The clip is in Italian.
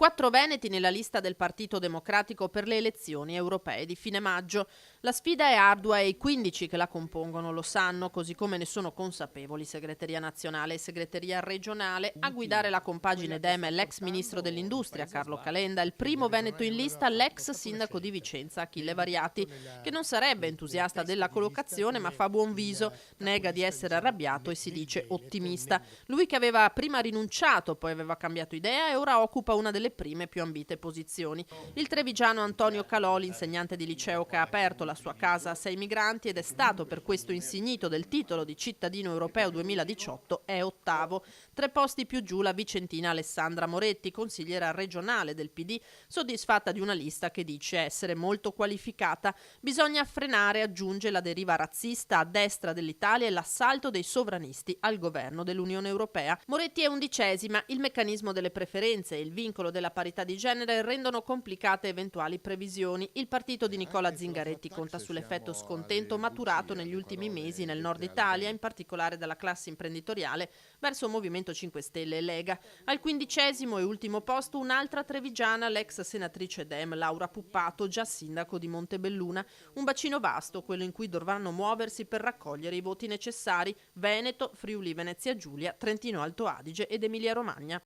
4 veneti nella lista del Partito Democratico per le elezioni europee di fine maggio. La sfida è ardua e i 15 che la compongono lo sanno, così come ne sono consapevoli segreteria nazionale e segreteria regionale. A guidare la compagine Dem è l'ex ministro dell'Industria Carlo Calenda, il primo veneto in lista l'ex sindaco di Vicenza Achille Variati, che non sarebbe entusiasta della collocazione ma fa buon viso, nega di essere arrabbiato e si dice ottimista. Lui che aveva prima rinunciato, poi aveva cambiato idea e ora occupa una delle prime più ambite posizioni. Il trevigiano Antonio Calò, l'insegnante di liceo che ha aperto la sua casa a 6 migranti ed è stato per questo insignito del titolo di cittadino europeo 2018, è ottavo. 3 posti più giù la vicentina Alessandra Moretti, consigliera regionale del PD, soddisfatta di una lista che dice essere molto qualificata. Bisogna frenare, aggiunge, la deriva razzista a destra dell'Italia e l'assalto dei sovranisti al governo dell'Unione Europea. Moretti è 11ª, il meccanismo delle preferenze e il vincolo della parità di genere rendono complicate eventuali previsioni. Il partito di Nicola Zingaretti conta sull'effetto scontento maturato negli ultimi mesi nel nord Italia, in particolare dalla classe imprenditoriale verso Movimento 5 Stelle e Lega. Al 15° e ultimo posto un'altra trevigiana, l'ex senatrice Dem Laura Puppato, già sindaco di Montebelluna. Un bacino vasto, quello in cui dovranno muoversi per raccogliere i voti necessari Veneto, Friuli Venezia Giulia, Trentino Alto Adige ed Emilia Romagna.